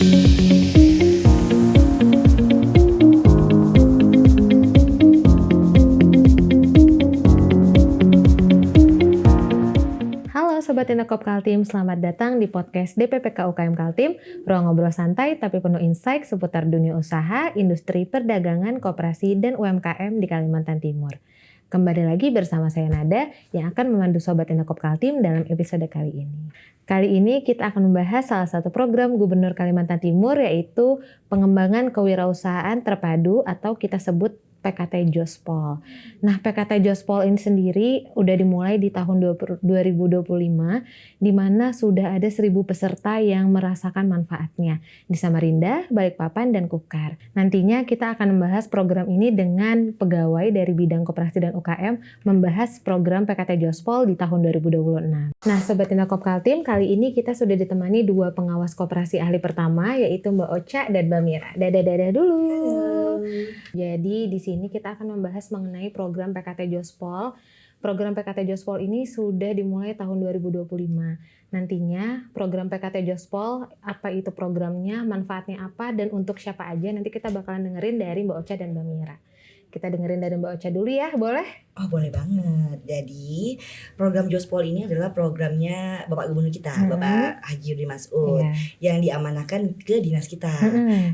Halo Sobat Indokop Kaltim, selamat datang di podcast DPPK UKM Kaltim, ruang ngobrol santai tapi penuh insight seputar dunia usaha, industri, perdagangan, koperasi, dan UMKM di Kalimantan Timur. Kembali lagi bersama saya Nada yang akan memandu Sobat Indokop Kaltim dalam episode kali ini. Kali ini kita akan membahas salah satu program Gubernur Kalimantan Timur yaitu pengembangan kewirausahaan terpadu atau kita sebut PKT Jospol. Nah, PKT Jospol ini sendiri udah dimulai di tahun 2025, di mana sudah ada 1.000 peserta yang merasakan manfaatnya di Samarinda, Balikpapan, dan Kukar. Nantinya kita akan membahas program ini dengan pegawai dari bidang koperasi dan UKM, membahas program PKT Jospol di tahun 2026. Nah, Sobat Indokop Kaltim, kali ini kita sudah ditemani dua pengawas koperasi ahli pertama, yaitu Mbak Ocha dan Mbak Mira. Dadah dulu. Jadi di sini kita akan membahas mengenai program PKT Jospol. Program PKT Jospol ini sudah dimulai tahun 2025. Nantinya program PKT Jospol, apa itu programnya, manfaatnya apa, dan untuk siapa aja, nanti kita bakalan dengerin dari Mbak Ocha dan Mbak Mira. Kita dengerin dari Mbak Ocha dulu ya, boleh? Oh boleh banget. Jadi program Jospol ini adalah programnya Bapak Gubernur kita, Bapak Haji Rudi Mas'ud, yang diamanahkan ke dinas kita.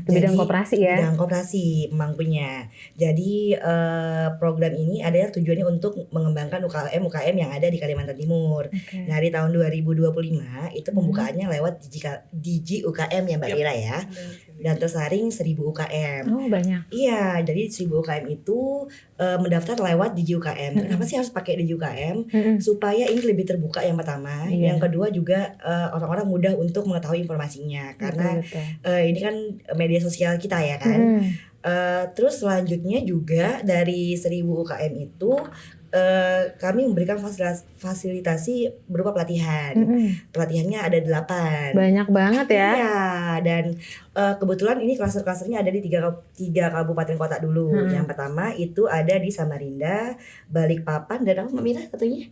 Ke bidang koperasi ya? Bidang koperasi pemangkunya. Jadi program ini adalah tujuannya untuk mengembangkan UKM yang ada di Kalimantan Timur. Nah di tahun 2025 itu pembukaannya lewat Digi UKM ya Mbak Ira ya. Dan tersaring 1.000 UKM. Oh banyak. Iya, jadi 1.000 UKM itu mendaftar lewat Digi UKM. Kenapa sih harus pakai Digi UKM? Supaya ini lebih terbuka yang pertama. Yang kedua juga orang-orang mudah untuk mengetahui informasinya. Karena ini kan media sosial kita ya kan. Terus selanjutnya juga dari 1.000 UKM itu kami memberikan fasilitasi berupa pelatihan. Pelatihannya ada 8. Banyak banget ya. Iya, dan kebetulan ini klaster-klasternya ada di tiga kabupaten kota dulu. Yang pertama itu ada di Samarinda, Balikpapan, dan apa Mbak Mira katanya?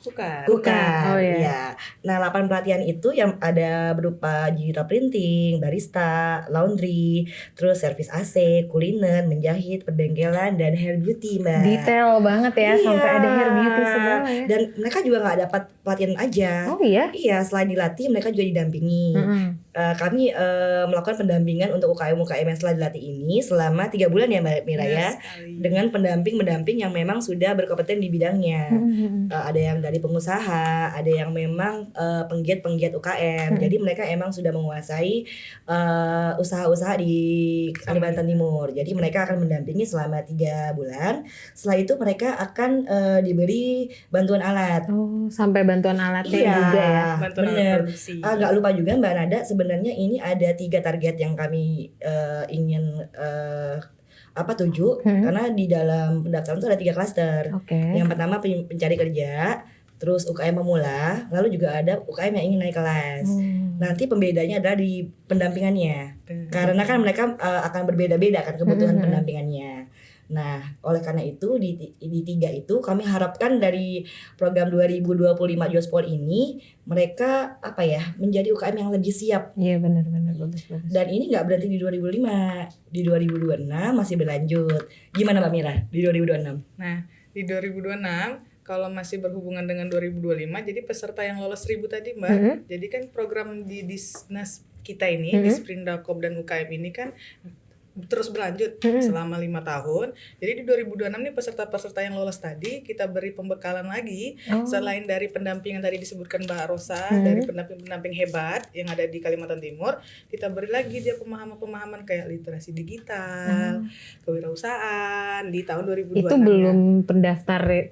Kukar. Oh iya. Nah 8 pelatihan itu yang ada berupa digital printing, barista, laundry, terus servis AC, kuliner, menjahit, pendengkelan, dan hair beauty Mbak. Detail banget ya, sampai ada hair beauty semua ya. Dan mereka juga gak dapat pelatihan aja. Oh iya? Iya, selain dilatih mereka juga didampingi. Kami melakukan pendampingan untuk UKM-UKM yang setelah dilatih ini selama 3 bulan ya Mbak Mira ya. Dengan pendamping yang memang sudah berkompeten di bidangnya. Ada yang dari pengusaha, ada yang memang penggiat UKM. Jadi mereka emang sudah menguasai usaha-usaha di Kalimantan Timur. Jadi mereka akan mendampingi selama 3 bulan. Setelah itu mereka akan diberi bantuan alat. Oh, sampai bantuan alatnya juga ya. Bener. Gak lupa juga Mbak Nada, sebenarnya ini ada 3 target yang kami ingin tuju. Karena di dalam pendaftaran itu ada 3 klaster. Yang pertama pencari kerja, terus UKM pemula, lalu juga ada UKM yang ingin naik kelas. Nanti pembedanya adalah di pendampingannya. Karena kan mereka akan berbeda-beda kan kebutuhan pendampingannya. Nah, oleh karena itu di 3 itu kami harapkan dari program 2025 Jospol ini mereka menjadi UKM yang lebih siap. Iya benar bagus. Dan ini nggak berhenti di 2025, di 2026 masih berlanjut. Gimana Mbak Mira di 2026? Nah di 2026 kalau masih berhubungan dengan 2025, jadi peserta yang lolos 1.000 tadi Mbak, jadi kan program di dinas kita ini, di Sprindakop dan UKM ini kan terus berlanjut selama 5 tahun. Jadi di 2026 nih peserta-peserta yang lolos tadi kita beri pembekalan lagi. Selain dari pendampingan tadi disebutkan Mbak Rosa, dari pendamping hebat yang ada di Kalimantan Timur, kita beri lagi dia pemahaman-pemahaman kayak literasi digital, kewirausahaan di tahun 2026. Itu belum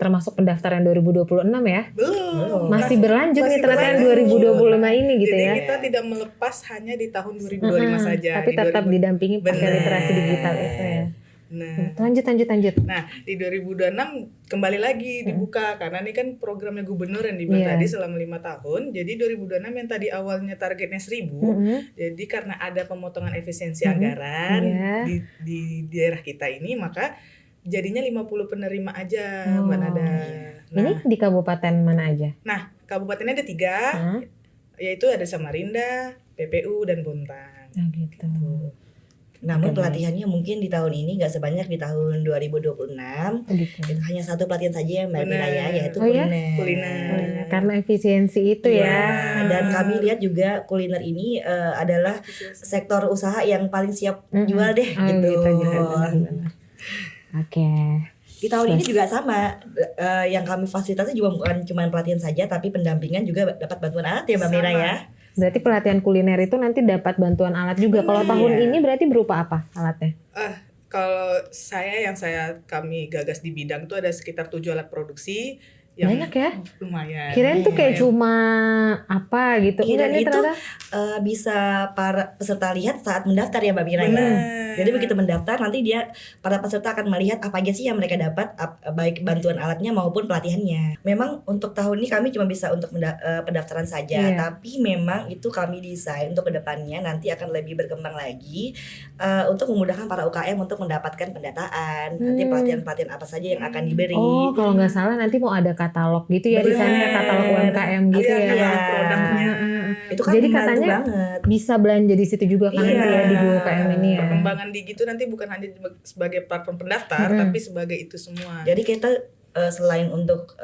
termasuk pendaftaran 2026 ya? Belum. Masih berlanjut nih ternyata yang 2025 ini gitu jadi ya. Jadi kita tidak melepas hanya di tahun 2025 saja. Tapi tetap didampingi pakai literasi digital itu ya. Nah, lanjut. Nah, di 2026 kembali lagi dibuka karena ini kan programnya gubernur yang dibuat tadi selama 5 tahun. Jadi 2026 yang tadi awalnya targetnya 1.000, jadi karena ada pemotongan efisiensi anggaran di daerah kita ini, maka jadinya 50 penerima aja, Mbak Nada. Nah, ini di kabupaten mana aja? Nah, kabupatennya ada 3, yaitu ada Samarinda, PPU dan Bontang. Gitu. Namun Oke, pelatihannya mungkin di tahun ini nggak sebanyak di tahun 2026. Gitu. Hanya satu pelatihan saja Mbak Benar. Mira yaitu Oh ya? kuliner. Kuliner. Karena efisiensi itu Iya, ya. dan kami lihat juga kuliner ini adalah sektor usaha yang paling siap jual deh Oh gitu. gitu, benar. Oke. Di tahun ini juga sama, yang kami fasilitasi juga bukan cuma pelatihan saja, tapi pendampingan juga dapat bantuan alat ya Mbak Mira Sama. ya. Berarti pelatihan kuliner itu nanti dapat bantuan alat juga. Kalau tahun Iya. ini berarti berupa apa alatnya? Kalau kami gagas di bidang tuh ada sekitar 7 alat produksi yang Banyak ya? lumayan. Kirain tuh kayak Lumayan. cuma apa gitu. Iya, Enggak dan nih itu ternyata. bisa para peserta lihat saat mendaftar ya Mbak Mira ya. Benar. Jadi begitu mendaftar nanti para peserta akan melihat apa aja sih yang mereka dapat, baik bantuan alatnya maupun pelatihannya. Memang untuk tahun ini kami cuma bisa untuk pendaftaran saja, Iya. tapi memang itu kami desain untuk kedepannya nanti akan lebih berkembang lagi untuk memudahkan para UKM untuk mendapatkan pendataan. Nanti pelatihan-pelatihan apa saja yang akan diberi. Oh, kalau nggak salah nanti mau ada katalog gitu ya di sana, Bener. katalog UMKM gitu Iya, ya. katalog produknya. Itu kan Jadi membantu katanya banget. bisa belanja di situ juga kan Iya. nanti ya di UMKM ini ya. Perkembangan di gitu nanti bukan hanya sebagai platform pendaftar, tapi sebagai itu semua. Jadi kita selain untuk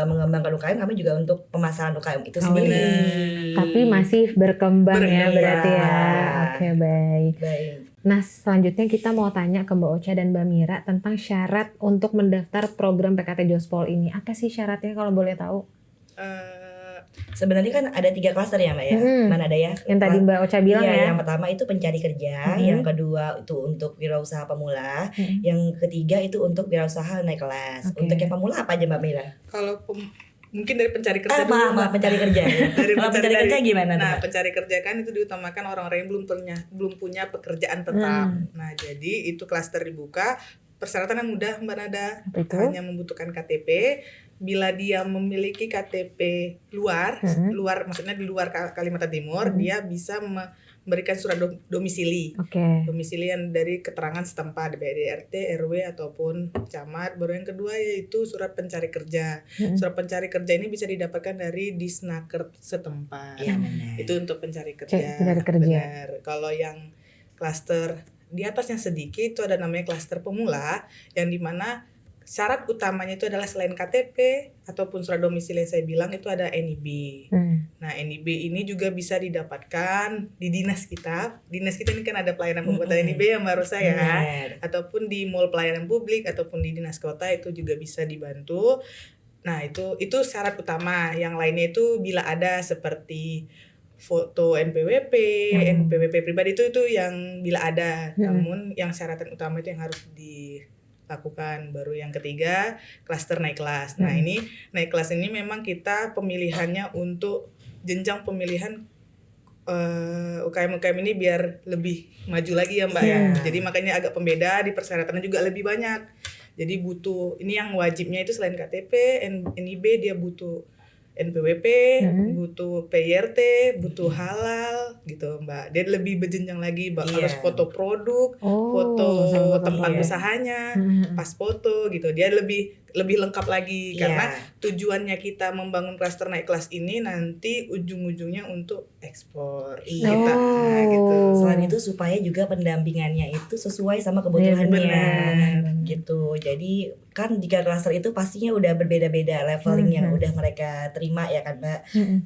mengembangkan UKM, kami juga untuk pemasaran UKM itu sendiri. Tapi masih berkembang ya Berkembang. berarti ya. Oke, baik. Baik. Nah, selanjutnya kita mau tanya ke Mbak Ocha dan Mbak Mira tentang syarat untuk mendaftar program PKT Jospol ini. Apa sih syaratnya kalau boleh tahu? Sebenarnya kan ada 3 klaster ya Mbak ya. Mana ada ya? Yang tadi Mbak Ocha bilang Iya, ya. yang pertama itu pencari kerja, yang kedua itu untuk wirausaha pemula, yang ketiga itu untuk wirausaha naik kelas. Oke. Untuk yang pemula apa aja Mbak Mira? Kalau mungkin dari pencari kerja dulu. Maaf, Mbak. pencari kerja. Dari Kalau pencari kerja gimana tuh, Nah, Mbak? pencari kerja kan itu diutamakan orang-orang yang belum punya pekerjaan tetap. Nah, jadi itu klaster dibuka. Persyaratan yang mudah Mbak Nada, Apa itu? hanya membutuhkan KTP. Bila dia memiliki KTP luar maksudnya di luar Kalimantan Timur, dia bisa memberikan surat domisili. Oke. Domisili yang dari keterangan setempat dari RT, RW ataupun camat. Baru yang kedua yaitu surat pencari kerja. Surat pencari kerja ini bisa didapatkan dari Disnaker setempat. Iya, benar. Itu untuk pencari kerja. pencari kerja. Benar. Kalau yang klaster di atasnya sedikit itu ada namanya klaster pemula, yang dimana syarat utamanya itu adalah selain KTP ataupun surat domisili yang saya bilang itu ada NIB. Nah, NIB ini juga bisa didapatkan di dinas kita. Dinas kita ini kan ada pelayanan pembuatan NIB ya Mbak Rosa ya. Benar. Ataupun di mall pelayanan publik ataupun di dinas kota itu juga bisa dibantu. Nah, itu syarat utama. Yang lainnya itu bila ada seperti foto NPWP, NPWP pribadi itu yang bila ada. Namun yang syaratan utama itu yang harus dilakukan. Baru yang ketiga, klaster naik kelas. Nah, ini naik kelas ini memang kita pemilihannya untuk jenjang pemilihan UKM-UKM ini biar lebih maju lagi ya Mbak ya. Jadi makanya agak pembeda, di persyaratannya juga lebih banyak. Jadi butuh, ini yang wajibnya itu selain KTP, NIB dia butuh NPWP, butuh PYRT, butuh halal gitu Mbak. Dia lebih berjenjang lagi, Mbak. Harus foto produk, foto tempat usahanya, pas foto gitu. Dia lebih lengkap lagi karena tujuannya kita membangun klaster naik kelas ini nanti ujung-ujungnya untuk ekspor. Iya. Kita, nah, gitu. Selain itu supaya juga pendampingannya itu sesuai sama kebutuhannya. Benar. Gitu. Jadi kan jika klaster itu pastinya udah berbeda-beda leveling yang udah mereka terima ya kan Mbak.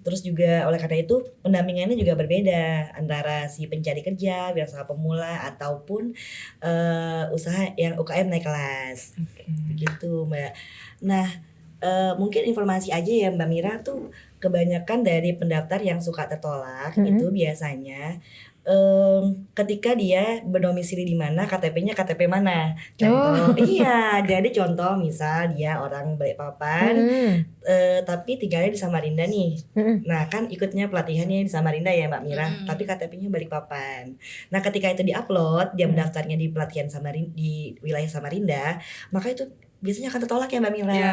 Terus juga oleh karena itu pendampingannya juga berbeda antara si pencari kerja, wirausaha pemula ataupun usaha yang UKM naik kelas. Begitu Mbak. Nah, mungkin informasi aja ya Mbak Mira tuh kebanyakan dari pendaftar yang suka tertolak itu biasanya ketika dia berdomisili di mana, KTP-nya KTP mana. Contoh, iya, jadi contoh misal dia orang Balikpapan, tapi tinggalnya di Samarinda nih. Nah, kan ikutnya pelatihannya di Samarinda ya Mbak Mira, tapi KTP-nya Balikpapan. Nah, ketika itu diupload, dia mendaftarnya di pelatihan di wilayah Samarinda, maka itu biasanya akan tertolak ya Mbak Mira.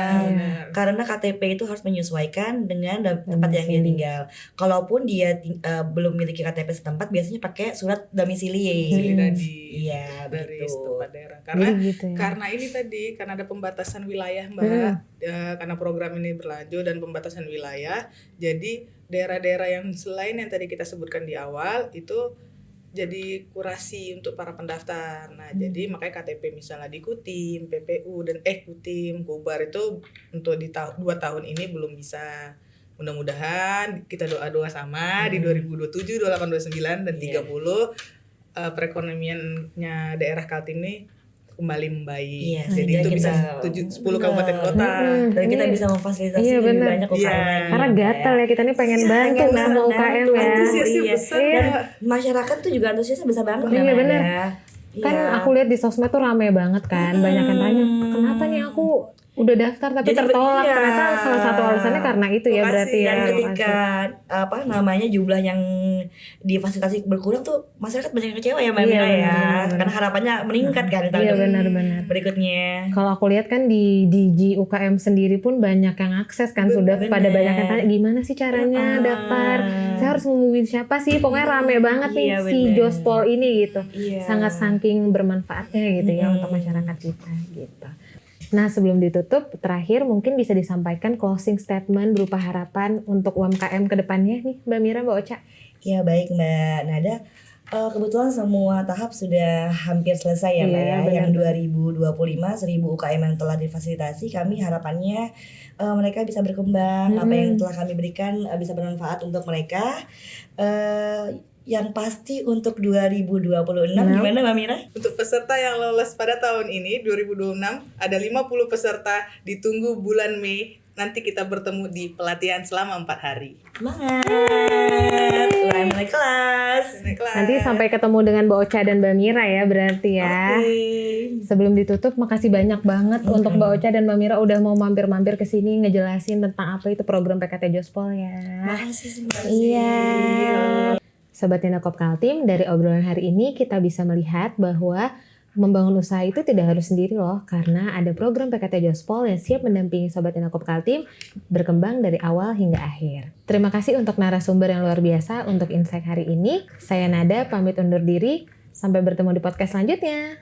Karena KTP itu harus menyesuaikan dengan tempat yang dia tinggal. Kalaupun dia belum memiliki KTP setempat, biasanya pakai surat domisili. Iya, dari begitu. setempat daerah. Karena ini tadi karena ada pembatasan wilayah Mbak, karena program ini berlanjut dan pembatasan wilayah, jadi daerah-daerah yang selain yang tadi kita sebutkan di awal itu jadi kurasi untuk para pendaftar. Nah, jadi makanya KTP misalnya di Kutim, PPU dan Kutim, Kobar itu untuk di 2 tahun ini belum bisa. Mudah-mudahan kita doa-doa sama di 2027, 28, 29 dan 30 perekonomiannya daerah Kaltim ini kembali membaik. Jadi itu bisa 10 kabupaten kota. Dan kita bisa memfasilitasi lebih banyak UKM. Karena gatel ya, kita nih pengen bantu sama UKM ya. Antusiasnya besar. Dan masyarakat tuh juga antusiasnya besar banget. Iya benar. Kan aku lihat di sosmed tuh rame banget kan, banyak yang tanya, kenapa nih aku udah daftar tapi jadi, tertolak. iya. Ternyata salah satu alasannya karena itu ya berarti ya. Dan ketika jumlah yang difasilitasi berkurang tuh masyarakat banyak yang kecewa ya Mbak Mira ya. Karena harapannya meningkat kan tahun benar-benar berikutnya. Kalau aku lihat kan di DG UKM sendiri pun banyak yang akses kan, sudah pada banyak yang tanya gimana sih caranya daftar. Saya harus ngomongin siapa sih? Pokoknya rame banget nih si Jospol ini gitu. Sangat saking bermanfaatnya gitu ya untuk masyarakat kita gitu. Nah, sebelum ditutup, terakhir mungkin bisa disampaikan closing statement berupa harapan untuk UMKM ke depannya nih, Mbak Mira, Mbak Ocha. Ya baik Mbak Nada, kebetulan semua tahap sudah hampir selesai ya Mbak ya. Yang 2025 1000 UKM yang telah difasilitasi, kami harapannya mereka bisa berkembang, apa yang telah kami berikan bisa bermanfaat untuk mereka. Yang pasti untuk 2026 gimana Mbak Mira? Untuk peserta yang lolos pada tahun ini 2026 ada 50 peserta, ditunggu bulan Mei. Nanti kita bertemu di pelatihan selama 4 hari. Semangat. Mulai kelas. Nanti sampai ketemu dengan Mbak Ocha dan Mbak Mira ya berarti ya. Sebelum ditutup, makasih banyak banget untuk Mbak Ocha dan Mbak Mira udah mau mampir-mampir ke sini ngejelasin tentang apa itu program PKT Jospol ya. Makasih. Iya. Sobat Indakop Kaltim, dari obrolan hari ini kita bisa melihat bahwa membangun usaha itu tidak harus sendiri loh, karena ada program PKT Jospol yang siap mendampingi Sobat Indakop Kaltim berkembang dari awal hingga akhir. Terima kasih untuk narasumber yang luar biasa untuk insight hari ini. Saya Nada pamit undur diri, sampai bertemu di podcast selanjutnya.